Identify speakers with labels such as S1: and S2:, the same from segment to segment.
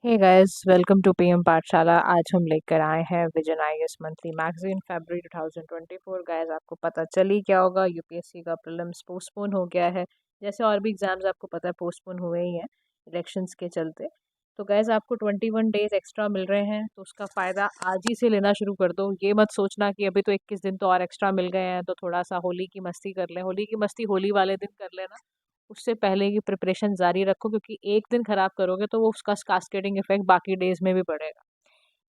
S1: Hey guys, welcome to PM Pathshala. आज हम लेकर आए हैं Vision IAS monthly magazine February 2024। Guys, आपको पता चल ही क्या होगा, यूपीएससी का प्रीलिम्स पोस्टपोन हो गया है। जैसे और भी एग्जाम्स आपको पता है पोस्टपोन हुए ही हैं इलेक्शंस के चलते। तो गाइस, आपको 21 डेज एक्स्ट्रा मिल रहे हैं, तो उसका फ़ायदा आज ही से लेना शुरू कर दो। ये मत सोचना कि अभी तो 21 दिन तो और एक्स्ट्रा मिल गए हैं तो थोड़ा सा होली की मस्ती कर लें। होली की मस्ती होली वाले दिन कर लेना, उससे पहले की प्रिपरेशन जारी रखो, क्योंकि एक दिन खराब करोगे तो वो उसका कास्केडिंग इफेक्ट बाकी डेज में भी पड़ेगा।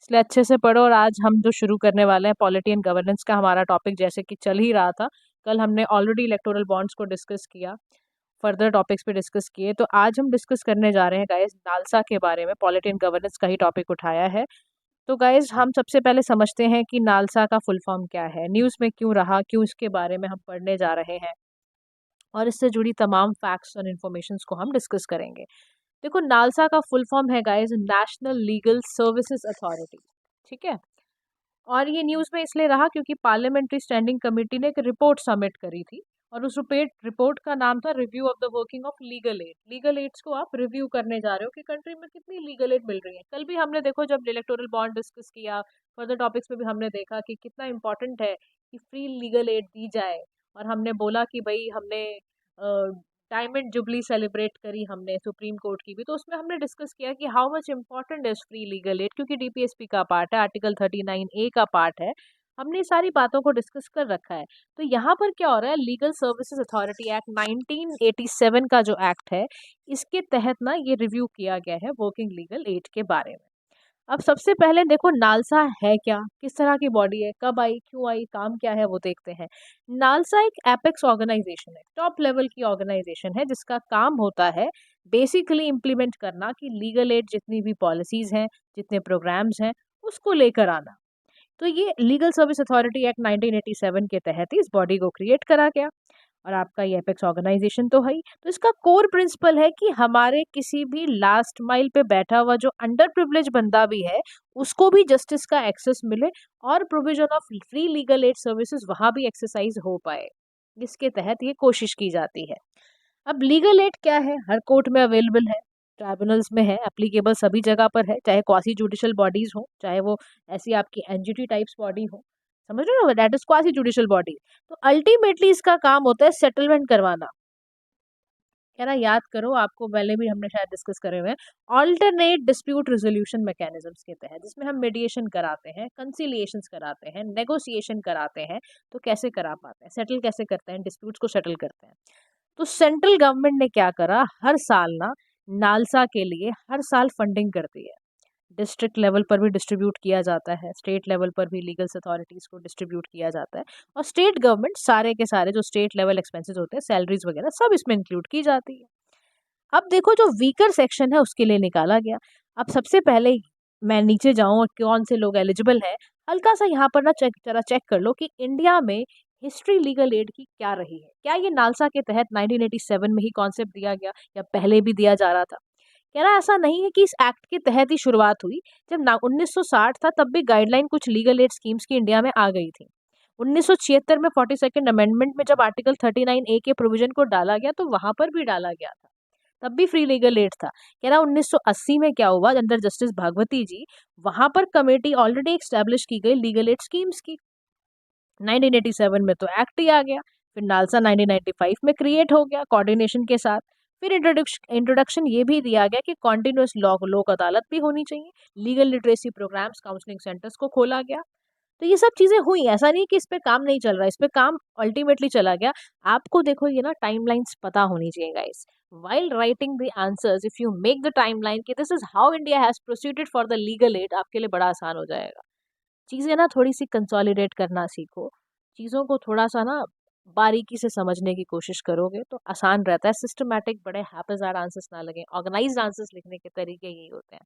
S1: इसलिए अच्छे से पढ़ो। और आज हम जो शुरू करने वाले हैं पॉलिटी एंड गवर्नेंस का हमारा टॉपिक जैसे कि चल ही रहा था। कल हमने ऑलरेडी इलेक्टोरल बॉन्ड्स को डिस्कस किया, फर्दर टॉपिक्स पे डिस्कस किए। तो आज हम डिस्कस करने जा रहे हैं गाइस नालसा के बारे में। पॉलिटी एंड गवर्नेंस का ही टॉपिक उठाया है। तो गाइस, हम सबसे पहले समझते हैं कि नालसा का फुल फॉर्म क्या है, न्यूज़ में क्यों रहा, क्यों इसके बारे में हम पढ़ने जा रहे हैं, और इससे जुड़ी तमाम फैक्ट्स और इन्फॉर्मेशन को हम डिस्कस करेंगे। देखो, नालसा का फुल फॉर्म है guys national legal services authority. ठीक है। और ये न्यूज़ में इसलिए रहा क्योंकि पार्लियामेंट्री स्टैंडिंग कमेटी ने एक रिपोर्ट सबमिट करी थी, और उस रिपोर्ट का नाम था review of the working of legal aid. Legal aids को आप रिव्यू करने जा रहे हो कि कंट्री में कितनी लीगल एड मिल रही है। कल भी हमने देखो जब इलेक्टोरल बॉन्ड डिस्कस किया, फर्दर टॉपिक्स में भी हमने देखा कि कितना इंपॉर्टेंट है कि फ्री लीगल एड दी जाए। और हमने बोला कि भाई हमने डायमंड जुबली सेलिब्रेट करी हमने सुप्रीम कोर्ट की भी, तो उसमें हमने डिस्कस किया कि how much important is free legal aid, क्योंकि डीपीएसपी का पार्ट है, आर्टिकल 39A का पार्ट है। हमने सारी बातों को डिस्कस कर रखा है। तो यहाँ पर क्या हो रहा है, लीगल सर्विसेज अथॉरिटी एक्ट 1987 का जो एक्ट है, इसके तहत ना ये रिव्यू किया गया है वर्किंग लीगल एड के बारे में। अब सबसे पहले देखो नालसा है क्या, किस तरह की बॉडी है, कब आई, क्यों आई, काम क्या है, वो देखते हैं। नालसा एक एपेक्स ऑर्गेनाइजेशन है, टॉप लेवल की ऑर्गेनाइजेशन है, जिसका काम होता है बेसिकली इम्प्लीमेंट करना कि लीगल एड जितनी भी पॉलिसीज हैं, जितने प्रोग्राम्स हैं, उसको लेकर आना। तो ये लीगल सर्विस अथॉरिटी एक्ट 1987 के तहत ही इस बॉडी को क्रिएट करा गया। और आपका ये एपेक्स ऑर्गेनाइजेशन तो है ही। तो इसका कोर प्रिंसिपल है कि हमारे किसी भी लास्ट माइल पे बैठा हुआ जो अंडर प्रिविलेज बंदा भी है, उसको भी जस्टिस का एक्सेस मिले, और provision of free legal aid services वहां भी एक्सरसाइज हो पाए। इसके तहत ये कोशिश की जाती है। अब लीगल एड क्या है, हर कोर्ट में अवेलेबल है, ट्राइब्यूनल्स में है, एप्लीकेबल सभी जगह पर है, चाहे क्वासी जुडिशियल बॉडीज हो, चाहे वो ऐसी आपकी एनजीटी टाइप्स बॉडी हो। समझ रहे हो, that is quasi judicial body. तो अल्टीमेटली इसका काम होता है सेटलमेंट करवाना। क्या ना, याद करो, आपको पहले भी हमने शायद डिस्कस करे हुए हैं ऑल्टरनेट डिस्प्यूट रेजोल्यूशन मैकेनिज्म्स के तहत, जिसमें हम मेडिएशन कराते हैं, कंसिलिएशंस कराते हैं, नेगोशिएशन कराते हैं। तो कैसे करा पाते हैं, सेटल कैसे करते हैं, डिस्प्यूट्स को सेटल करते हैं। तो सेंट्रल गवर्नमेंट ने क्या करा, हर साल ना नालसा के लिए हर साल फंडिंग करती है। डिस्ट्रिक्ट लेवल पर भी डिस्ट्रीब्यूट किया जाता है, स्टेट लेवल पर भी लीगल अथॉरिटीज़ को डिस्ट्रीब्यूट किया जाता है। और स्टेट गवर्नमेंट सारे के सारे जो स्टेट लेवल एक्सपेंसेस होते हैं, सैलरीज वगैरह सब इसमें इंक्लूड की जाती है। अब देखो, जो वीकर सेक्शन है उसके लिए निकाला गया। अब सबसे पहले मैं नीचे जाऊं और कौन से लोग एलिजिबल हैं, हल्का सा यहाँ पर ना जरा चेक कर लो कि इंडिया में हिस्ट्री लीगल एड की क्या रही है। क्या ये नालसा के तहत 1987 में ही कॉन्सेप्ट दिया गया, या पहले भी दिया जा रहा था? कह रहा ऐसा नहीं है कि इस एक्ट के तहत ही शुरुआत हुई। जब 1960 था तब भी गाइडलाइन कुछ लीगल एड स्कीम्स की इंडिया में आ गई थी। 1976 में 42nd अमेंडमेंट में जब आर्टिकल 39A के प्रोविजन को डाला गया, तो वहां पर भी डाला गया था, तब भी फ्री लीगल एड था। कह रहा 1980 में क्या हुआ, अंडर जस्टिस भागवती जी, वहां पर कमेटी ऑलरेडी एस्टेब्लिश की गई लीगल एड स्कीम्स की। 1987 में तो एक्ट ही आ गया। फिर नालसा 1995 में क्रिएट हो गया कोऑर्डिनेशन के साथ। फिर इंट्रोडक्शन ये भी दिया गया कि कॉन्टिन्यूस लोक अदालत भी होनी चाहिए, legal literacy programmes, counselling centres को खोला गया। तो ये सब चीजें हुई, ऐसा नहीं कि इस पे काम नहीं चल रहा, इस पे काम अल्टीमेटली चला गया। आपको देखो ये ना टाइमलाइंस पता होनी चाहिए guys. while writing the answers, if you make the timeline कि this is how India has proceeded for the legal aid, आपके लिए बड़ा आसान हो जाएगा। चीज़ें ना थोड़ी सी कंसोलिडेट करना सीखो, चीज़ों को थोड़ा सा ना बारीकी से समझने की कोशिश करोगे तो आसान रहता है। सिस्टमैटिक बड़े हैपेजार्ड आंसर्स ना लगे, ऑर्गेनाइज्ड आंसर्स लिखने के तरीके यही होते हैं।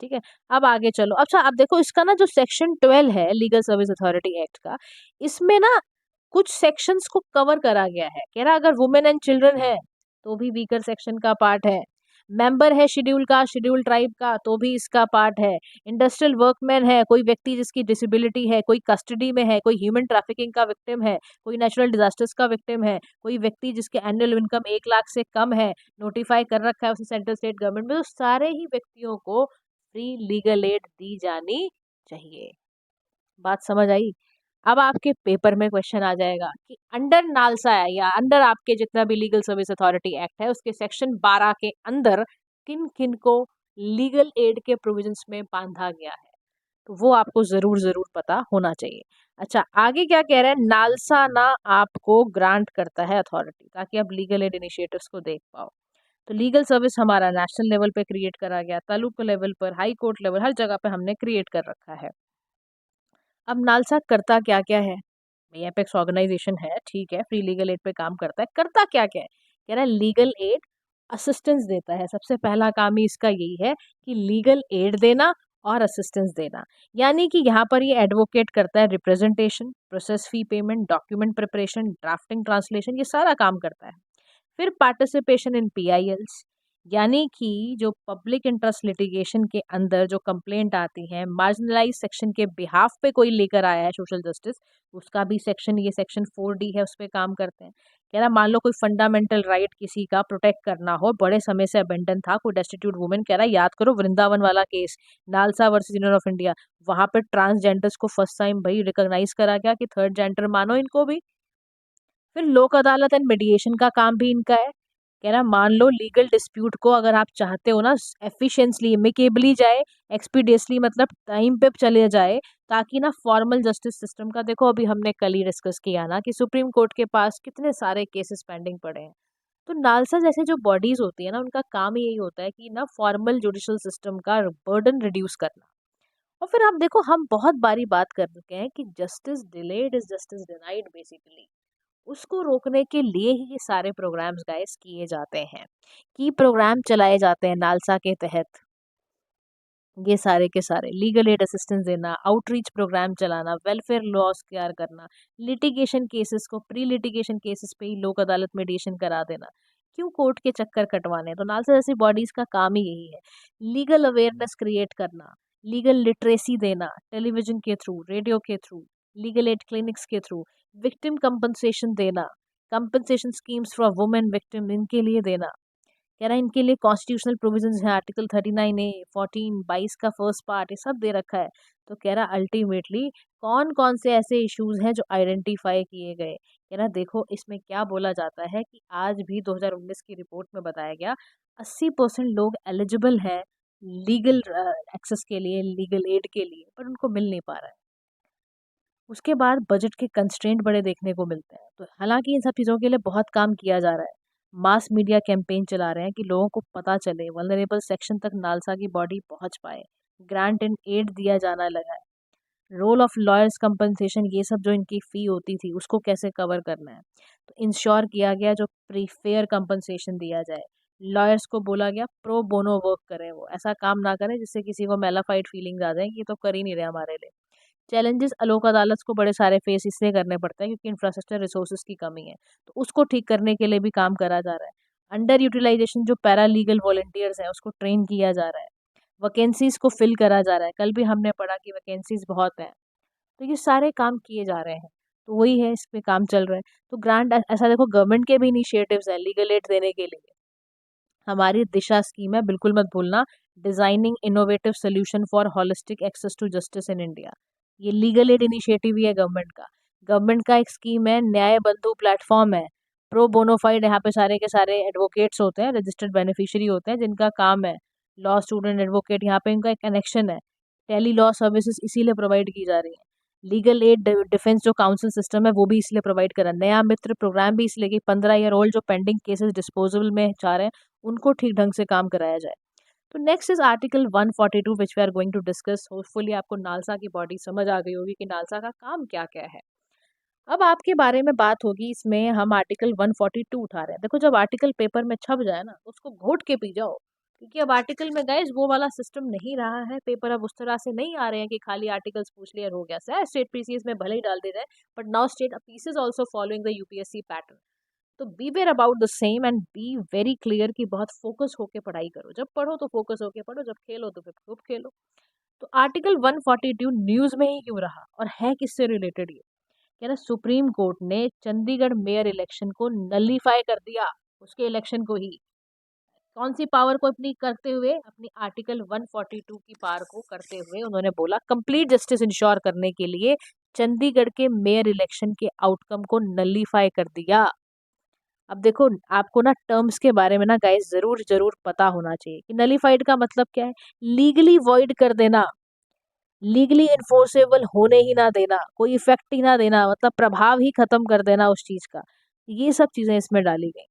S1: ठीक है। अब आगे चलो। अच्छा, अब देखो इसका ना जो सेक्शन 12 है लीगल सर्विस अथॉरिटी एक्ट का, इसमें ना कुछ सेक्शंस को कवर करा गया है। कह रहा अगर वुमेन एंड चिल्ड्रन है तो भी वीकर सेक्शन का पार्ट है, मेंबर है शेड्यूल का, शेड्यूल ट्राइब का, तो भी इसका पार्ट है। इंडस्ट्रियल वर्कमैन है, कोई व्यक्ति जिसकी डिसेबिलिटी है, कोई कस्टडी में है, कोई ह्यूमन ट्रैफिकिंग का विक्टिम है, कोई नेचुरल डिजास्टर्स का विक्टिम है, कोई व्यक्ति जिसके एनुअल इनकम 1 लाख से कम है, नोटिफाई कर रखा है उसे सेंट्रल स्टेट गवर्नमेंट में, तो सारे ही व्यक्तियों को फ्री लीगल एड दी जानी चाहिए। बात समझ आई? अब आपके पेपर में क्वेश्चन आ जाएगा कि अंडर नालसा है या अंडर आपके जितना भी लीगल सर्विस अथॉरिटी एक्ट है उसके सेक्शन 12 के अंदर किन किन को लीगल एड के प्रोविजंस में बांधा गया है, तो वो आपको जरूर जरूर पता होना चाहिए। अच्छा, आगे क्या कह रहा है, नालसा ना आपको ग्रांट करता है अथॉरिटी ताकि आप लीगल एड इनिशिएटिव्स को देख पाओ। तो लीगल सर्विस हमारा नेशनल लेवल पे क्रिएट करा गया, तालुका लेवल पर, हाई कोर्ट लेवल, हर जगह पे हमने क्रिएट कर रखा है। अब नालसा करता क्या क्या है? ये एपेक्स ऑर्गेनाइजेशन है, ठीक है, फ्री लीगल एड पे काम करता है। करता क्या क्या है? कह रहा है लीगल एड असिस्टेंस देता है। सबसे पहला काम ही इसका यही है कि लीगल एड देना और असिस्टेंस देना। यानी कि यहाँ पर ये एडवोकेट करता है, representation, process fee payment, document preparation, drafting, translation, ये सारा काम करता है। फिर पार्टिसिपेशन इन पीआईएल्स, यानी कि जो पब्लिक इंटरेस्ट लिटिगेशन के अंदर जो कंप्लेंट आती है, मार्जिनलाइज सेक्शन के बिहाफ पे कोई लेकर आया है सोशल जस्टिस, उसका भी सेक्शन, ये सेक्शन 4D है, उस पर काम करते हैं। कह रहा मान लो कोई फंडामेंटल राइट किसी का प्रोटेक्ट करना हो, बड़े समय से अबेंडन था, कोई डेस्टिट्यूट वुमेन, कह रहा याद करो वृंदावन वाला case, NALSA versus union of India, वहां पे ट्रांसजेंडर्स को फर्स्ट टाइम भाई रिकॉग्नाइज करा गया कि थर्ड जेंडर मानो इनको भी। फिर लोक अदालत एंड मीडिएशन का काम भी इनका है। कह रहा मान लो लीगल डिस्प्यूट को अगर आप चाहते हो ना एफिशिएंटली, एमिकेबली जाए, एक्सपीडियसली मतलब टाइम पे चले जाए, ताकि ना फॉर्मल जस्टिस सिस्टम का, देखो अभी हमने कल ही डिस्कस किया ना कि सुप्रीम कोर्ट के पास कितने सारे केसेस पेंडिंग पड़े हैं। तो नालसा जैसे जो बॉडीज होती है ना, उनका काम ही यही होता है कि ना फॉर्मल जुडिशल सिस्टम का बर्डन रिड्यूस करना। और फिर आप देखो, हम बहुत बारी बात कर चुके हैं कि justice delayed is justice denied basically. उसको रोकने के लिए ही ये सारे प्रोग्राम्स गाइस किए जाते हैं, कि प्रोग्राम चलाए जाते हैं नालसा के तहत। ये सारे के सारे लीगल एड असिस्टेंस देना, आउटरीच प्रोग्राम चलाना, वेलफेयर लॉस तैयार करना, लिटिगेशन केसेस को प्री लिटिगेशन केसेस पे ही लोक अदालत मेडिएशन करा देना। क्यों कोर्ट के चक्कर कटवाने? तो नालसा जैसी बॉडीज का काम ही यही है। लीगल अवेयरनेस क्रिएट करना, लीगल लिटरेसी देना, टेलीविजन के थ्रू, रेडियो के थ्रू, लीगल एड क्लिनिक्स के थ्रू, विक्टिम कंपनसेशन देना, compensation schemes for women victim इनके लिए देना। कह रहा है इनके लिए कॉन्स्टिट्यूशनल प्रोविजंस है, आर्टिकल 39A, 14, 22 का फर्स्ट पार्ट, ये सब दे रखा है। तो कह रहा अल्टीमेटली कौन कौन से ऐसे इश्यूज हैं जो आइडेंटिफाई किए गए। कह रहा देखो इसमें क्या बोला जाता है कि आज भी 2019 की रिपोर्ट में बताया गया 80% लोग एलिजिबल हैं लीगल एक्सेस के लिए, लीगल एड के लिए, पर उनको मिल नहीं पा रहा है। उसके बाद बजट के कंस्ट्रेंट बड़े देखने को मिलते हैं। तो हालांकि इन सब चीज़ों के लिए बहुत काम किया जा रहा है। मास मीडिया कैंपेन चला रहे हैं कि लोगों को पता चले, वल्नरेबल सेक्शन तक नालसा की बॉडी पहुंच पाए, ग्रांट एंड एड दिया जाना लगा है। रोल ऑफ लॉयर्स कंपनसेशन, ये सब जो इनकी फ़ी होती थी उसको कैसे कवर करना है, तो इंश्योर किया गया जो प्रीफेयर कंपनसेशन दिया जाए। लॉयर्स को बोला गया प्रो बोनो वर्क करें, वो ऐसा काम ना करें जिससे किसी को मेलाफाइड फीलिंग्स आ जाए कि ये तो कर ही नहीं रहे हमारे लिए। चैलेंजेस लोक अदालत को बड़े सारे फेस इसलिए करने पड़ते हैं क्योंकि इंफ्रास्ट्रक्चर रिसोर्सेज की कमी है, तो उसको ठीक करने के लिए भी काम करा जा रहा है। अंडर यूटिलाइजेशन जो पैरा लीगल वॉलंटियर्स हैं उसको ट्रेन किया जा रहा है, वैकेंसीज को फिल करा जा रहा है, कल भी हमने पढ़ा कि वैकेंसीज बहुत हैं। तो ये सारे काम किए जा रहे हैं, तो वही है, इस पे काम चल रहा है। तो ग्रांट ऐसा देखो, गवर्नमेंट के भी इनिशिएटिव्स हैं लीगल एड देने के लिए। हमारी दिशा स्कीम है, बिल्कुल मत भूलना, designing innovative solution for holistic access to justice in India. ये लीगल एड इनिशिएटिव ही है गवर्नमेंट का। गवर्नमेंट का एक स्कीम है, न्याय बंधु प्लेटफॉर्म है, प्रो बोनोफाइड, यहाँ पे सारे के सारे एडवोकेट्स होते हैं, रजिस्टर्ड बेनिफिशियरी होते हैं जिनका काम है लॉ स्टूडेंट एडवोकेट, यहाँ पे इनका एक कनेक्शन है। टेली लॉ सर्विसेज इसीलिए प्रोवाइड की जा रही है। लीगल एड डिफेंस जो काउंसिल सिस्टम है वो भी इसलिए प्रोवाइड करा। नया मित्र प्रोग्राम भी इसलिए कि 15 ईयर ओल्ड जो पेंडिंग केसेस डिस्पोजल में चाह रहे हैं उनको ठीक ढंग से काम कराया जाए। तो next is article 142 which we are going to discuss. Hopefully आपको नालसा की बॉडी समझ आ गई होगी कि नालसा का काम क्या क्या है। अब आपके बारे में बात होगी, इसमें हम आर्टिकल 142 उठा रहे हैं। देखो जब आर्टिकल पेपर में छप जाए ना, उसको घोट के पी जाओ, क्योंकि अब आर्टिकल में गाइस वो वाला सिस्टम नहीं रहा है। पेपर अब उस तरह से नहीं आ रहे हैं कि खाली आर्टिकल्स पूछ लिया और हो गया। सर स्टेट पीसीएस में भले ही डाल दे रहे हैं, but now state PCS also following the UPSC pattern. तो be aware about the same and be very clear कि बहुत फोकस होके पढ़ाई करो। जब पढ़ो तो फोकस होके पढ़ो, जब खेलो तो फिर खूब खेलो। तो आर्टिकल 142 न्यूज में ही क्यों रहा और है किससे रिलेटेड? ये कह रहा सुप्रीम कोर्ट ने चंडीगढ़ मेयर इलेक्शन को नलीफाई कर दिया, उसके इलेक्शन को ही। कौन सी पावर को अपनी करते हुए, अपनी आर्टिकल 142 की पावर को करते हुए उन्होंने बोला कंप्लीट जस्टिस इंश्योर करने के लिए चंडीगढ़ के मेयर इलेक्शन के आउटकम को नलीफाई कर दिया। अब देखो, आपको ना टर्म्स के बारे में ना गाइस जरूर जरूर पता होना चाहिए कि नलीफाइड का मतलब क्या है। लीगली वॉइड कर देना, लीगली इन्फोर्सेबल होने ही ना देना, कोई इफेक्ट ही ना देना, मतलब प्रभाव ही खत्म कर देना उस चीज का। ये सब चीजें इसमें डाली गई।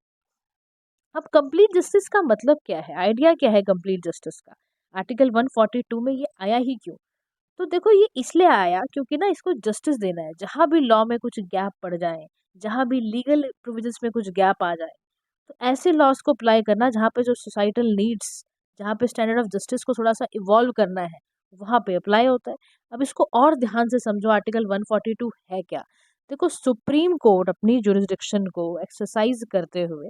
S1: अब कंप्लीट जस्टिस का मतलब क्या है, आइडिया क्या है कंप्लीट जस्टिस का, आर्टिकल 142 में ये आया ही क्यों? तो देखो, ये इसलिए आया क्योंकि ना इसको जस्टिस देना है। जहां भी लॉ में कुछ गैप पड़ जाए, जहां भी लीगल प्रोविजंस में कुछ गैप आ जाए, तो ऐसे लॉज को अप्लाई करना जहाँ पे जो सोसाइटल नीड्स, जहाँ पे स्टैंडर्ड ऑफ जस्टिस को थोड़ा सा इवॉल्व करना है, वहाँ पे अप्लाई होता है। अब इसको और ध्यान से समझो, आर्टिकल 142 है क्या। देखो, सुप्रीम कोर्ट अपनी जुरिस्डिक्शन को एक्सरसाइज करते हुए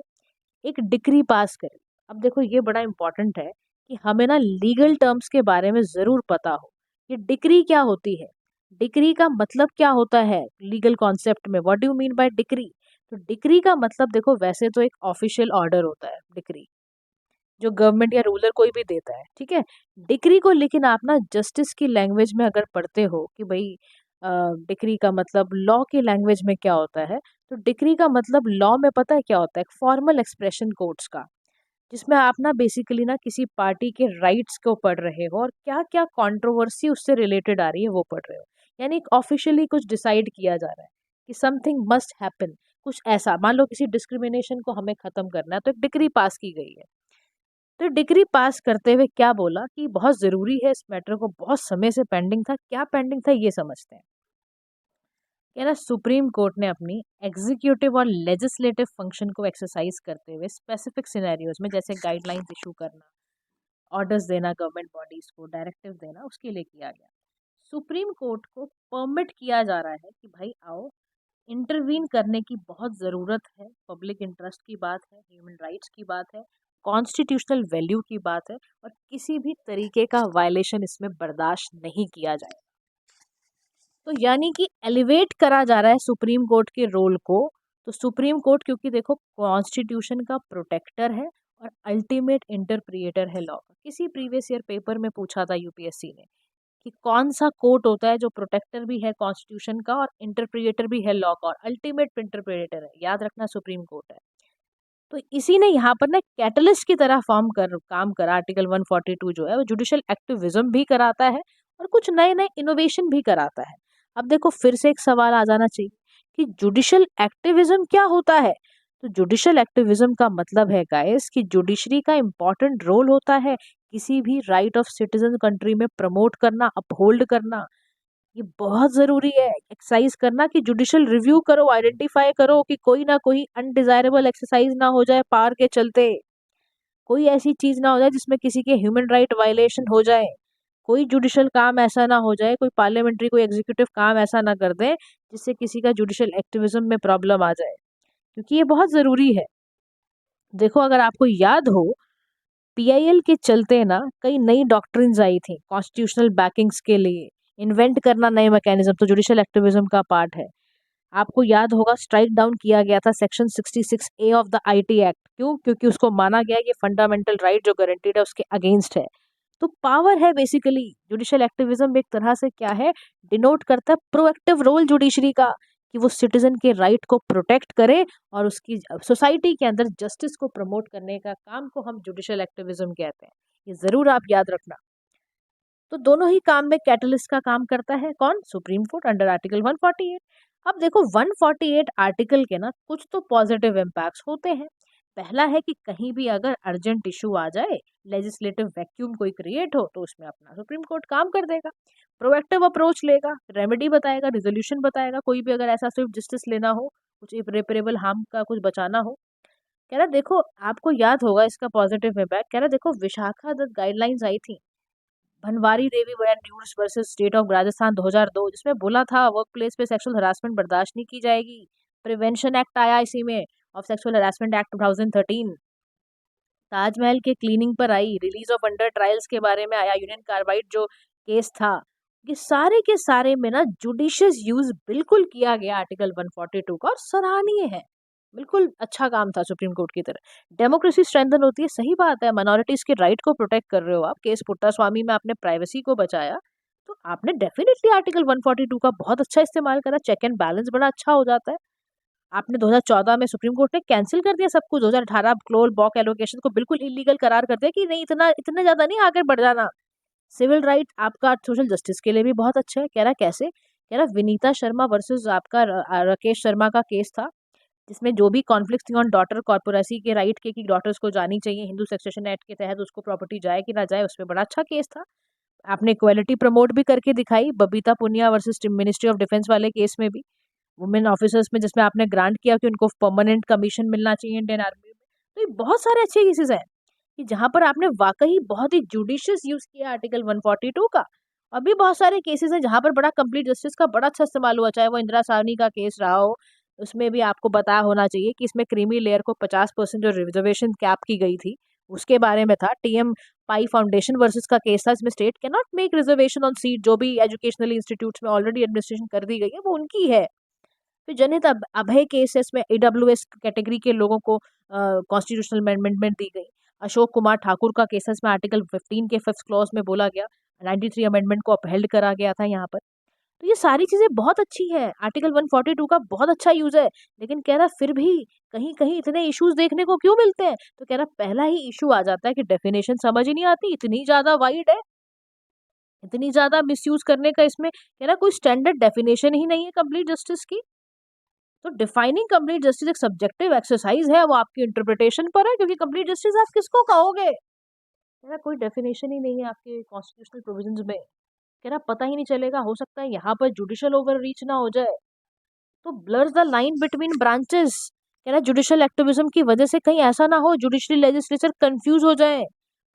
S1: एक डिक्री पास करे। अब देखो, ये बड़ा इंपॉर्टेंट है कि हमें ना लीगल टर्म्स के बारे में जरूर पता हो। ये डिक्री क्या होती है, डिक्री का मतलब क्या होता है लीगल कॉन्सेप्ट में, what do mean by decree. तो डिक्री का मतलब देखो, वैसे तो एक ऑफिशियल ऑर्डर होता है डिक्री, जो गवर्नमेंट या रूलर कोई भी देता है, ठीक है। डिक्री को लेकिन आप ना जस्टिस की लैंग्वेज में अगर पढ़ते हो कि भाई डिक्री का मतलब लॉ की लैंग्वेज में क्या होता है, तो डिक्री का मतलब लॉ में पता है क्या होता है, एक फॉर्मल एक्सप्रेशन कोर्ट्स का, जिसमें आप ना बेसिकली ना किसी पार्टी के राइट्स को पढ़ रहे हो और क्या क्या कंट्रोवर्सी उससे रिलेटेड आ रही है वो पढ़ रहे हो। यानी ऑफिशियली कुछ डिसाइड किया जा रहा है कि समथिंग मस्ट हैपन, कुछ ऐसा, मान लो किसी डिस्क्रिमिनेशन को हमें खत्म करना है, तो एक डिक्री पास की गई है। तो डिग्री पास करते हुए क्या बोला कि बहुत जरूरी है, इस मैटर को बहुत समय से पेंडिंग था, क्या पेंडिंग था ये समझते हैं। कह रहा, सुप्रीम कोर्ट ने अपनी एग्जीक्यूटिव और लेजिस्लेटिव फंक्शन को एक्सरसाइज करते हुए स्पेसिफिक सिनेरियोज में, जैसे गाइडलाइंस इशू करना, ऑर्डर्स देना गवर्नमेंट बॉडीज को, डायरेक्टिव देना, उसके लिए किया गया। सुप्रीम कोर्ट को परमिट किया जा रहा है कि भाई आओ, इंटरवीन करने की बहुत ज़रूरत है, पब्लिक इंटरेस्ट की बात है, ह्यूमन राइट्स की बात है, कॉन्स्टिट्यूशनल वैल्यू की बात है, और किसी भी तरीके का वायलेशन इसमें बर्दाश्त नहीं किया जाए। तो यानी कि एलिवेट करा जा रहा है सुप्रीम कोर्ट के रोल को। तो सुप्रीम कोर्ट, क्योंकि देखो कॉन्स्टिट्यूशन का प्रोटेक्टर है और अल्टीमेट इंटरप्रिएटर है लॉ का। किसी प्रीवियस ईयर पेपर में पूछा था यूपीएससी ने कि कौन सा कोर्ट होता है जो प्रोटेक्टर भी है कॉन्स्टिट्यूशन का और इंटरप्रिएटर भी है लॉ का, और अल्टीमेट इंटरप्रिएटर है, याद रखना सुप्रीम कोर्ट है। तो इसी ने यहाँ पर ना कैटलिस्ट की तरह काम करा। आर्टिकल 142 जो है वो जुडिशियल एक्टिविज्म भी कराता है और कुछ नए नए इनोवेशन भी कराता है। अब देखो, फिर से एक सवाल आ जाना चाहिए कि जुडिशियल एक्टिविज्म क्या होता है। तो जुडिशियल एक्टिविज्म का मतलब है गाइस कि जुडिशरी का इंपॉर्टेंट रोल होता है किसी भी राइट ऑफ सिटीजन कंट्री में प्रमोट करना, अपहोल्ड करना। ये बहुत जरूरी है एक्सरसाइज करना कि जुडिशियल रिव्यू करो, आइडेंटिफाई करो कि कोई ना कोई अनडिजायरेबल एक्सरसाइज ना हो जाए पावर के चलते, कोई ऐसी चीज ना हो जाए जिसमें किसी के ह्यूमन राइट वायलेशन हो जाए, कोई जुडिशियल काम ऐसा ना हो जाए, कोई पार्लियामेंट्री कोई एग्जीक्यूटिव काम ऐसा ना कर दे जिससे किसी का जुडिशियल एक्टिविज्म में प्रॉब्लम आ जाए, क्योंकि ये बहुत जरूरी है। देखो, अगर आपको याद हो, पीआईएल के चलते ना कई नई डॉक्ट्रिन्स आई थी कॉन्स्टिट्यूशनल बैकिंग्स के लिए, इन्वेंट करना नए मैकेनिज्म, तो जुडिशियल एक्टिविज्म का पार्ट है। आपको याद होगा, स्ट्राइक डाउन किया गया था section 66 A of the IT act, क्यों? क्योंकि उसको माना गया कि फंडामेंटल राइट जो गारंटीड है उसके अगेंस्ट है। तो पावर है बेसिकली, जुडिशियल एक्टिविज्म एक तरह से क्या है, डिनोट करता है प्रोएक्टिव रोल जुडिशरी का, कि वो सिटीजन के राइट को प्रोटेक्ट करे और उसकी सोसाइटी के अंदर जस्टिस को प्रमोट करने का काम को हम जुडिशियल एक्टिविज्म कहते हैं। ये जरूर आप याद रखना। तो दोनों ही काम में कैटलिस्ट का काम करता है कौन? Supreme court under article 148। अब देखो, 148 आर्टिकल के ना कुछ तो पॉजिटिव इम्पैक्ट्स होते हैं। पहला है कि कहीं भी अगर अर्जेंट इशू आ जाए, लेजिस्लेटिव वैक्यूम कोई क्रिएट हो, तो उसमें अपना सुप्रीम कोर्ट काम कर देगा, प्रोएक्टिव अप्रोच लेगा, रेमेडी बताएगा, रिजोल्यूशन बताएगा, कोई भी अगर ऐसा सिर्फ जस्टिस लेना हो, कुछ इरेपरेबल हार्म का कुछ बचाना हो। कह रहा देखो, आपको याद होगा इसका पॉजिटिव इम्पैक्ट, कह रहा देखो विशाखा दत्त गाइडलाइंस आई थी, Bhanwari Devi and news versus state of Rajasthan 2002, जिसमें बोला था वर्क प्लेस पे सेक्सुअल हरासमेंट बर्दाश्त नहीं की जाएगी। प्रिवेंशन एक्ट आया इसी में, of sexual harassment act 2013। Taj Mahal के क्लीनिंग पर आई, रिलीज ऑफ अंडर ट्रायल्स के बारे में आया, यूनियन कार्बाइड जो केस था, ये सारे के सारे में ना जुडिशियस यूज बिल्कुल किया गया आर्टिकल 142 का, और सराहनीय है। बिल्कुल अच्छा काम था सुप्रीम कोर्ट की तरह। डेमोक्रेसी स्ट्रेंथन होती है, सही बात है, माइनॉरिटीज के राइट को प्रोटेक्ट कर रहे हो आप। केस पुट्टास्वामी में आपने प्राइवेसी को बचाया, तो आपने डेफिनेटली आर्टिकल 142 का बहुत अच्छा इस्तेमाल करा। चेक एंड बैलेंस बड़ा अच्छा हो जाता है। आपने 2014 में सुप्रीम कोर्ट ने कैंसिल कर दिया सब कुछ। 2018 क्लोल बॉक एलोकेशन को बिल्कुल इलीगल करार कर दिया कि नहीं, इतना इतने ज्यादा नहीं आगे बढ़ जाना। सिविल राइट आपका सोशल जस्टिस के लिए भी बहुत अच्छा है। कह रहा कैसे, कह रहा विनीता शर्मा वर्सेस आपका राकेश शर्मा का केस था, जिसमें जो भी कॉन्फ्लिक्ट थी ऑन डॉटर कॉर्पोरेसी के राइट के कि डॉटर्स को जानी चाहिए हिंदू सक्सेशन एक्ट के तहत, उसको प्रॉपर्टी जाए कि ना जाए, उसमें बड़ा अच्छा केस था। आपने इक्वालिटी प्रमोट भी करके दिखाई Babita Punia versus ministry of defence वाले केस में भी, वुमेन ऑफिसर्स में, जिसमें आपने ग्रांट किया कि उनको परमानेंट कमीशन मिलना चाहिए इंडियन आर्मी में। तो ये बहुत सारे अच्छे केसेस हैं कि जहां पर आपने वाकई बहुत ही जुडिशियस यूज किया आर्टिकल 142 का। अभी बहुत सारे केसेस हैं जहां पर बड़ा कंप्लीट जस्टिस का बड़ा अच्छा इस्तेमाल हुआ, चाहे वो इंदिरा साहनी का केस रहा हो, उसमें भी आपको बताया होना चाहिए कि इसमें क्रीमी लेयर को 50% जो रिजर्वेशन कैप की गई थी उसके बारे में था। टीएम पाई फाउंडेशन वर्सेस का केस था, इसमें state can not make reservation on seat, जो भी एजुकेशनल इंस्टीट्यूट्स में ऑलरेडी एडमिनिस्ट्रेशन कर दी गई है वो उनकी है। फिर जनहित अभय केसेस में ईडब्ल्यूएस कैटेगरी के लोगों को कॉन्स्टिट्यूशनल अमेंडमेंट दी गई। अशोक कुमार ठाकुर का केसेस में आर्टिकल 15 के फिफ्थ क्लॉज में बोला गया, 93 अमेंडमेंट को अपहेल्ड करा गया था यहाँ पर। तो ये सारी चीजें बहुत अच्छी हैं, आर्टिकल 142 का बहुत अच्छा यूज है। लेकिन कह रहा फिर भी कहीं कहीं इतने इश्यूज देखने को क्यों मिलते हैं, तो कह रहा पहला ही इशू आ जाता है कि डेफिनेशन समझ ही नहीं आती, इतनी ज्यादा वाइड है, इतनी ज्यादा मिसयूज करने का इसमें, कह रहा कोई स्टैंडर्ड डेफिनेशन ही नहीं है कंप्लीट जस्टिस की। तो डिफाइनिंग कंप्लीट जस्टिस एक सब्जेक्टिव एक्सरसाइज है, वो आपकी इंटरप्रिटेशन पर है, क्योंकि कंप्लीट जस्टिस आप किसको कहोगे। कह रहा कोई डेफिनेशन ही नहीं है आपके कॉन्स्टिट्यूशनल प्रोविजंस में। कह रहा पता ही नहीं चलेगा, हो सकता है यहाँ पर जुडिशियल ओवर रीच ना हो जाए, तो blurs the line between branches. कह रहा जुडिशियल एक्टिविज्म की वजह से कहीं ऐसा ना हो जुडिशरी लेजिस्लेचर कंफ्यूज हो जाए,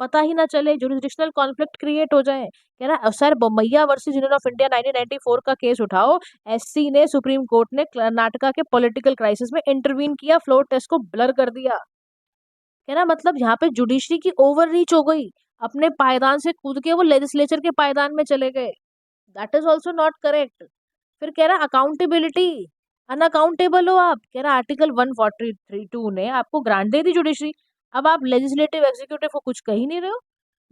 S1: पता ही ना चले, जुरिस्डिक्शनल कॉन्फ्लिक्ट क्रिएट हो जाए। कह रहा sir Bommai versus union of India 1994 का केस उठाओ, एससी ने, सुप्रीम कोर्ट ने कर्नाटका के पॉलिटिकल क्राइसिस में इंटरवीन किया, फ्लोर टेस्ट को ब्लर कर दिया। कह रहा मतलब यहाँ पे जुडिशरी की ओवर रीच हो गई, अपने पायदान से कूद के वो लेजिस्लेचर के पायदान में चले गए। That is also not correct. फिर कह रहा अकाउंटेबिलिटी, अनअकाउंटेबल हो आप। कह रहा आर्टिकल 143(2) ने आपको ग्रांट दे दी जुडिशरी, अब आप लेजिस्लेटिव एग्जीक्यूटिव को कुछ कह ही नहीं रहे हो।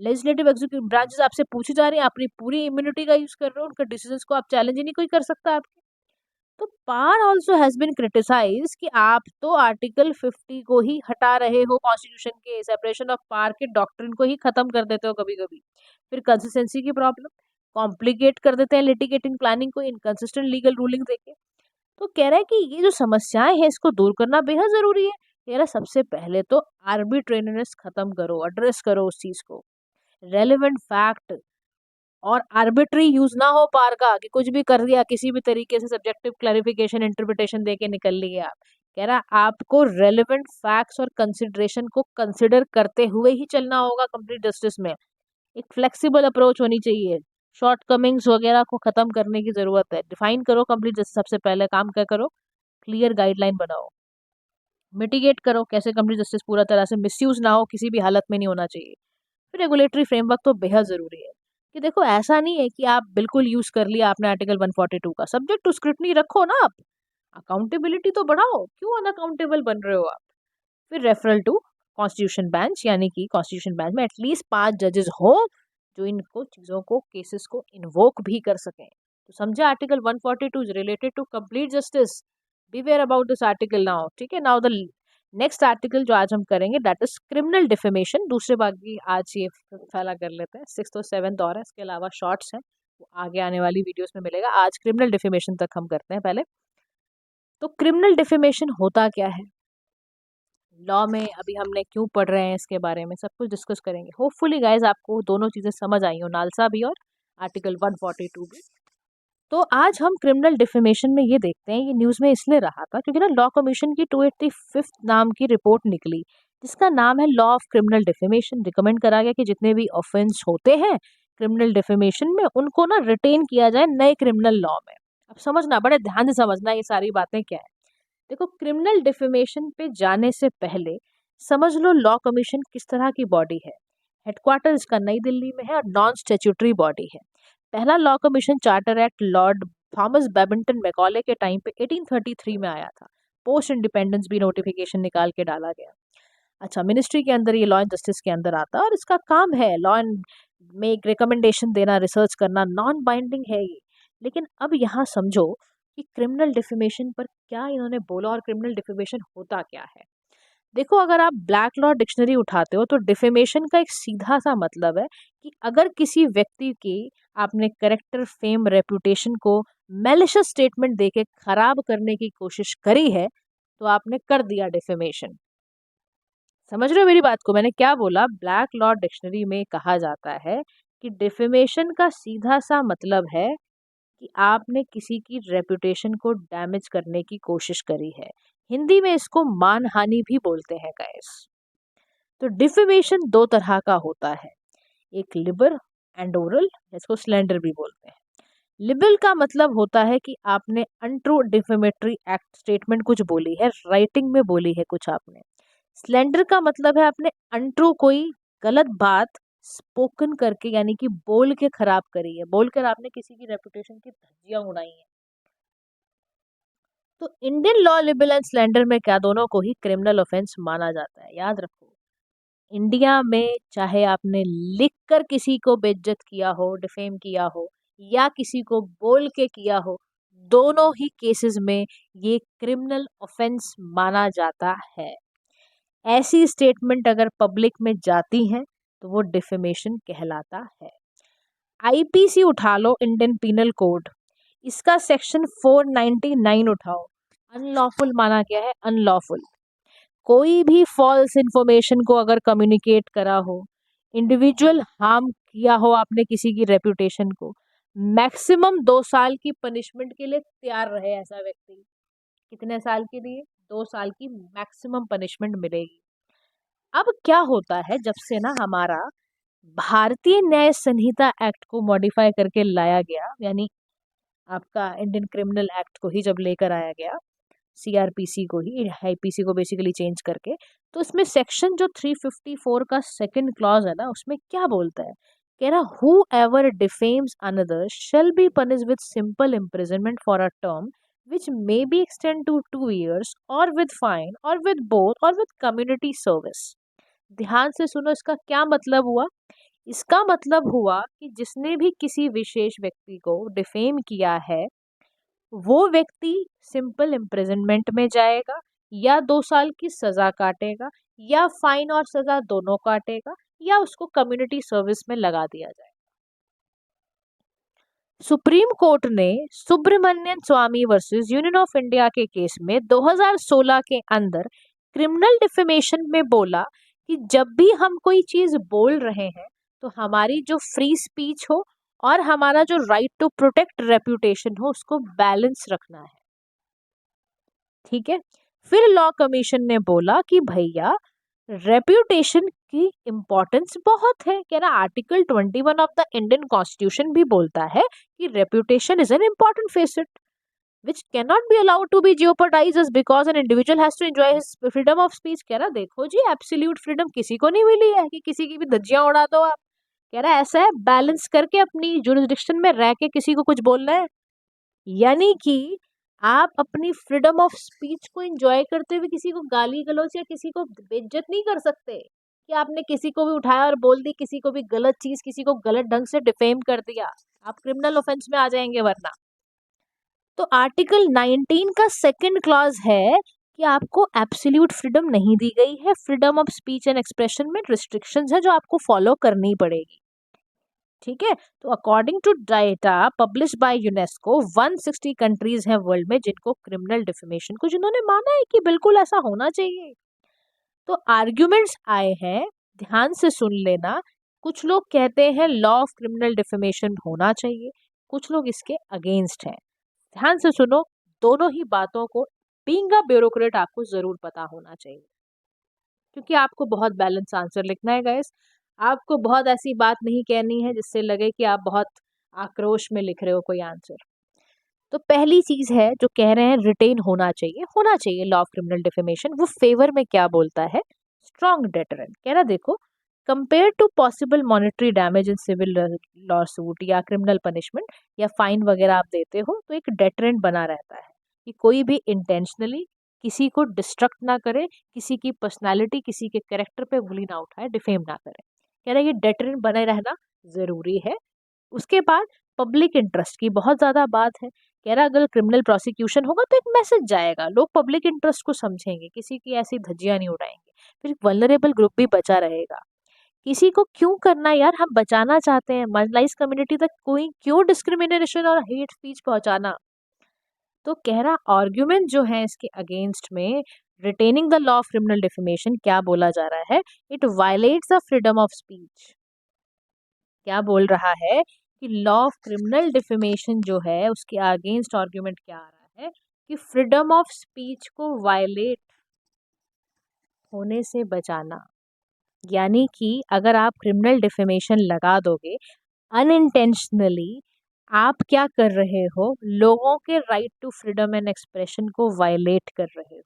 S1: लेजिस्लेटिव एग्जीक्यूटिव ब्रांचेस आपसे पूछी जा रही है, अपनी पूरी इम्यूनिटी का यूज कर रहे हो, उनके डिसीजंस को आप चैलेंज ही नहीं कोई कर सकता आपके। तो पार ऑल्सो हैज बिन क्रिटिसाइज कि आप तो आर्टिकल 50 को ही हटा रहे हो, कॉन्स्टिट्यूशन के सेपरेशन ऑफ पावर के डॉक्ट्रिन को ही खत्म कर देते हो कभी कभी। फिर कंसिस्टेंसी की प्रॉब्लम, कॉम्प्लिकेट कर देते हैं लिटिगेटिंग प्लानिंग को इनकंसिस्टेंट लीगल रूलिंग देके। तो कह रहा है कि ये जो समस्याएं हैं इसको दूर करना बेहद जरूरी है। कह रहा है सबसे पहले तो आर्बिट्रेरीनेस खत्म करो, एड्रेस करो उस चीज को, रेलेवेंट फैक्ट और आर्बिट्री यूज ना हो पार का कि कुछ भी कर दिया, किसी भी तरीके से सब्जेक्टिव क्लैरिफिकेशन इंटरप्रिटेशन देके निकल लिए आप। कह रहा आपको रेलेवेंट फैक्ट्स और कंसिडरेशन को कंसिडर करते हुए ही चलना होगा कंप्लीट जस्टिस में। एक फ्लेक्सिबल अप्रोच होनी चाहिए, शॉर्ट कमिंग्स वगैरह को खत्म करने की जरूरत है। डिफाइन करो कंप्लीट जस्टिस, सबसे पहले काम क्या करो, क्लियर गाइडलाइन बनाओ, मिटिगेट करो कैसे कंप्लीट जस्टिस पूरा तरह से मिसयूज ना हो, किसी भी हालत में नहीं होना चाहिए। फिर रेगुलेटरी फ्रेमवर्क तो बेहद जरूरी है कि देखो ऐसा नहीं है कि आप बिल्कुल यूज कर लिया आपने आर्टिकल 142 का, सब्जेक्ट टू स्क्रूटनी रखो ना आप, अकाउंटेबिलिटी तो बढ़ाओ, क्यों अनअकाउंटेबल बन रहे हो आप। फिर रेफरल टू कॉन्स्टिट्यूशन बेंच, यानी कि कॉन्स्टिट्यूशन बेंच में एटलीस्ट 5 जजेस हो जो इनको चीजों को, केसेस को इन्वोक भी कर सकें। तो समझे article 142 is related to complete justice, beware about this article now. ठीक है, नाउ द नेक्स्ट आर्टिकल जो आज हम करेंगे दैट इज क्रिमिनल डिफेमेशन। दूसरे भाग की आज ये फैला कर लेते हैं, 6th और 7th और है, इसके अलावा शॉर्ट्स हैं वो आगे आने वाली वीडियोस में मिलेगा। आज क्रिमिनल डिफेमेशन तक हम करते हैं पहले। तो क्रिमिनल डिफेमेशन होता क्या है, लॉ में अभी हमने क्यों पढ़ रहे हैं, इसके बारे में सब कुछ डिस्कस करेंगे। होपफुली गाइज आपको दोनों चीजें समझ आई हो, नालसा भी और आर्टिकल 142 भी। तो आज हम क्रिमिनल डिफेमेशन में ये देखते हैं, ये न्यूज़ में इसलिए रहा था क्योंकि ना लॉ कमीशन की 285 नाम की रिपोर्ट निकली जिसका नाम है law of criminal defamation. Recommend करा गया कि जितने भी ऑफेंस होते हैं क्रिमिनल डिफेमेशन में उनको ना रिटेन किया जाए नए क्रिमिनल लॉ में। अब समझना, बड़े ध्यान से समझना ये सारी बातें क्या है। देखो क्रिमिनल डिफेमेशन पे जाने से पहले समझ लो लॉ कमीशन किस तरह की बॉडी है। हेडक्वार्टर इसका नई दिल्ली में है और नॉन स्टेच्यूटरी बॉडी है। पहला law commission charter act lord Thomas Babington Macaulay के टाइम पे 1833 में आया था। पोस्ट इंडिपेंडेंस भी नोटिफिकेशन निकाल के डाला गया। अच्छा, मिनिस्ट्री के अंदर ये लॉ एंड जस्टिस के अंदर आता है और इसका काम है लॉ एंड में एक रिकमेंडेशन देना, रिसर्च करना, नॉन बाइंडिंग है ये। लेकिन अब यहाँ समझो कि क्रिमिनल डिफेमेशन पर क्या इन्होंने बोला और क्रिमिनल डिफेमेशन होता क्या है। देखो, अगर आप ब्लैक लॉ डिक्शनरी उठाते हो तो डिफेमेशन का एक सीधा सा मतलब है कि अगर किसी व्यक्ति की आपने करेक्टर, फेम, रेपुटेशन को मैलिशियस स्टेटमेंट देके खराब करने की कोशिश करी है तो आपने कर दिया डिफेमेशन। समझ रहे हो मेरी बात को? मैंने क्या बोला? ब्लैक लॉ डिक्शनरी में कहा जाता है कि डिफेमेशन का सीधा सा मतलब है कि आपने किसी की रेपुटेशन को डैमेज करने की कोशिश करी है। हिंदी में इसको मानहानि भी बोलते हैं गाइस। तो डिफेमेशन दो तरह का होता है, एक लिबर एंड ओरल, जिसको स्लैंडर भी बोलते हैं। लिबरल का मतलब होता है कि आपने अनट्रू डिफेमेटरी एक्ट स्टेटमेंट कुछ बोली है, राइटिंग में बोली है कुछ आपने। स्लैंडर का मतलब है आपने अनट्रू कोई गलत बात स्पोकन करके, यानी कि बोल के खराब करी है, बोलकर आपने किसी की रेपुटेशन की धज्जियां उड़ाई हैं। तो Indian law liberal and slander में क्या, दोनों को ही क्रिमिनल ऑफेंस माना जाता है। याद रखो, इंडिया में चाहे आपने लिखकर किसी को बेइज्जत किया हो, डिफेम किया हो, या किसी को बोल के किया हो, दोनों ही केसेस में ये क्रिमिनल ऑफेंस माना जाता है। ऐसी स्टेटमेंट अगर पब्लिक में जाती हैं तो वो डिफेमेशन कहलाता है। आईपीसी उठा लो, इंडियन पीनल कोड, इसका सेक्शन 499 उठाओ। अनलॉफुल माना गया है, अनलॉफुल। कोई भी फॉल्स इंफॉर्मेशन को अगर कम्युनिकेट करा हो, इंडिविजुअल हार्म किया हो आपने किसी की रेपुटेशन को, मैक्सिमम 2 साल की पनिशमेंट के लिए तैयार रहे ऐसा व्यक्ति। कितने साल के लिए? 2 साल की मैक्सिमम पनिशमेंट मिलेगी। अब क्या होता है, जब से ना हमारा भारतीय न्याय संहिता एक्ट को मॉडिफाई करके लाया गया, यानी आपका इंडियन क्रिमिनल एक्ट को ही जब लेकर आया गया, सीआरपीसी को ही, आईपीसी को बेसिकली चेंज करके, तो इसमें सेक्शन जो 354 का सेकंड क्लॉज है ना, उसमें क्या बोलता है? कह रहा, whoever defames another shall be punish with simple imprisonment for a term which may be extended to 2 years or with fine or with both or with community service। ध्यान से सुनो, इसका क्या मतलब हुआ? इसका मतलब हुआ कि जिसने भी किसी विशेष व्यक्ति को डिफेम किया है, वो व्यक्ति सिंपल इम्प्रिजनमेंट में जाएगा, या 2 साल की सजा काटेगा, या फाइन और सजा दोनों काटेगा, या उसको कम्युनिटी सर्विस में लगा दिया जाए। सुप्रीम कोर्ट ने सुब्रमण्यन स्वामी वर्सेस यूनियन ऑफ इंडिया के केस में 2016 के अंदर क्रिमिनल डिफेमेशन में बोला कि जब भी हम कोई चीज बोल रहे हैं तो हमारी जो फ्री स्पीच हो और हमारा जो राइट टू प्रोटेक्ट रेपुटेशन हो, उसको बैलेंस रखना है। ठीक है। फिर लॉ कमीशन ने बोला कि भैया, रेप्यूटेशन की इम्पोर्टेंस बहुत है। कह रहा, article 21 of the Indian constitution भी बोलता है कि reputation is an important facet which cannot be allowed to be jeopardized just because an individual has to enjoy his freedom of speech। कह रहा, देखो जी, एब्सोल्यूट फ्रीडम किसी को नहीं मिली है कि किसी की भी धज्जियां उड़ा दो आप। कह रहा, ऐसा है, बैलेंस करके अपनी जुरिस्डिक्शन में रह के किसी को कुछ बोलना है, यानी कि आप अपनी फ्रीडम ऑफ स्पीच को एंजॉय करते हुए किसी को गाली गलौज या किसी को बेइज्जत नहीं कर सकते कि आपने किसी को भी उठाया और बोल दी, किसी को भी गलत चीज, किसी को गलत ढंग से डिफेम कर दिया, आप क्रिमिनल ऑफेंस में आ जाएंगे वरना। तो आर्टिकल 19 का सेकंड क्लॉज है कि आपको एब्सोल्यूट फ्रीडम नहीं दी गई है, freedom of speech and expression में रिस्ट्रिक्शंस है जो आपको फॉलो करनी पड़ेगी। ठीक है। तो according to data publish by UNESCO, 160 countries हैं वर्ल्ड में जिनको क्रिमिनल डिफेमेशन को, जिन्होंने माना है कि बिल्कुल ऐसा होना चाहिए। तो आर्ग्यूमेंट्स आए हैं, ध्यान से सुन लेना। कुछ लोग कहते हैं लॉ ऑफ क्रिमिनल डिफेमेशन होना चाहिए, कुछ लोग इसके अगेंस्ट हैं। ध्यान से सुनो, दोनों ही बातों को बीइंग अ ब्यूरोक्रेट आपको जरूर पता होना चाहिए, क्योंकि आपको बहुत बैलेंस आंसर लिखना है गाइस। आपको बहुत ऐसी बात नहीं कहनी है जिससे लगे कि आप बहुत आक्रोश में लिख रहे हो कोई आंसर। तो पहली चीज है जो कह रहे हैं, रिटेन होना चाहिए, होना चाहिए लॉ ऑफ क्रिमिनल डिफेमेशन। वो फेवर में क्या बोलता है? Strong deterrent. कह रहा, देखो, compare to possible monetary damage in civil law suit या क्रिमिनल पनिशमेंट या फाइन वगैरह आप देते हो, तो एक डेटरेंट बना रहता है कि कोई भी इंटेंशनली किसी को डिस्ट्रक्ट ना करे, किसी की पर्सनालिटी, किसी के कैरेक्टर पे उंगली ना उठाए, डिफेम ना करे। कह रहा है ये डेटरेंट बने रहना ज़रूरी है। उसके बाद पब्लिक इंटरेस्ट की बहुत ज़्यादा बात है। कह रहा अगर क्रिमिनल प्रोसिक्यूशन होगा तो एक मैसेज जाएगा, लोग पब्लिक इंटरेस्ट को समझेंगे, किसी की ऐसी धज्जियां नहीं उड़ाएंगे, फिर वल्नरेबल ग्रुप भी बचा रहेगा। किसी को क्यों करना है यार, हम बचाना चाहते हैं, मार्जिनलाइज कम्युनिटी तक कोई क्यों डिस्क्रिमिनेशन और हेट स्पीच पहुंचाना। तो कह रहा आर्ग्यूमेंट जो है इसके अगेंस्ट में, retaining the law of criminal defamation क्या बोला जा रहा है, it violets the freedom of speech. क्या बोल रहा है कि लॉ ऑफ क्रिमिनल डिफेमेशन जो है उसके अगेंस्ट आर्ग्यूमेंट क्या आ रहा है कि फ्रीडम ऑफ स्पीच को वायलेट होने से बचाना। यानी कि अगर आप क्रिमिनल डिफेमेशन लगा दोगे अनइंटेंशनली, आप क्या कर रहे हो, लोगों के right to freedom and expression को वायलेट कर रहे हो।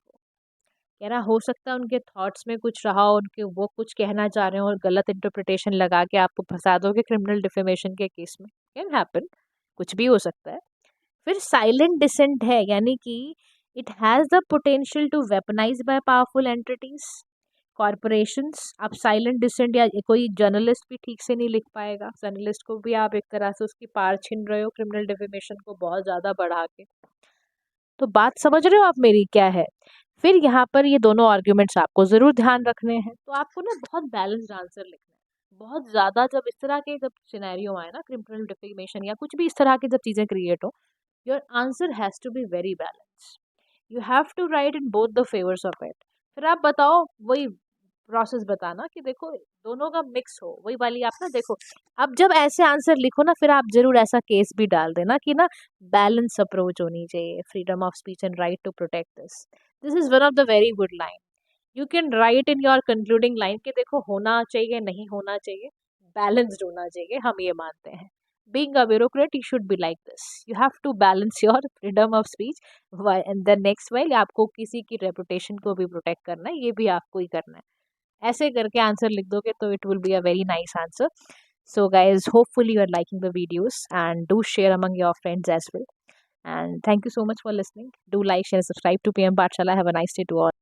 S1: कह रहा हो सकता है उनके थॉट्स में कुछ रहा हो, उनके वो कुछ कहना चाह रहे हो और गलत इंटरप्रिटेशन लगा के आपको फंसा दोगे क्रिमिनल डिफेमेशन के केस में, कैन हैपन, कुछ भी हो सकता है। फिर साइलेंट डिसेंट है, यानी कि it has the potential to weaponise by powerful entities, corporations. आप साइलेंट डिसेंट या कोई जर्नलिस्ट भी ठीक से नहीं लिख पाएगा, जर्नलिस्ट को भी आप एक तरह से उसकी पावर छीन रहे हो क्रिमिनल डिफेमेशन को बहुत ज़्यादा बढ़ा के। तो बात समझ रहे हो आप मेरी क्या है। फिर यहाँ पर ये दोनों आर्ग्यूमेंट्स आपको ज़रूर ध्यान रखने हैं। तो आपको ना बहुत बैलेंस्ड आंसर लिखना है। बहुत ज़्यादा जब इस तरह के जब सिनेरियो आए ना, क्रिमिनल डिफेमेशन या कुछ भी इस तरह की जब चीज़ें क्रिएट हो, your answer has to be very balanced. You have to write in both the favours of it. फिर आप बताओ, वही प्रोसेस बताना कि देखो दोनों का मिक्स हो, वही वाली आप ना देखो। अब जब ऐसे आंसर लिखो ना, फिर आप जरूर ऐसा केस भी डाल देना कि ना बैलेंस अप्रोच होनी चाहिए, freedom of speech and right to protect this is one of the very good line. You can write in your concluding line कि देखो होना चाहिए, नहीं होना चाहिए, बैलेंस्ड होना चाहिए, हम ये मानते हैं। Being a bureaucrat, you should be like this. You have to balance your freedom of speech, and the next while आपको किसी की reputation को भी protect करना है, ये भी आपको ही करना है। ऐसे करके आंसर लिख दोगे तो it will be a very nice answer. So guys, hopefully you are liking the videos and do share among your friends as well. And thank you so much for listening. Do like, share, subscribe to PM Pathshala. Have a nice day to all.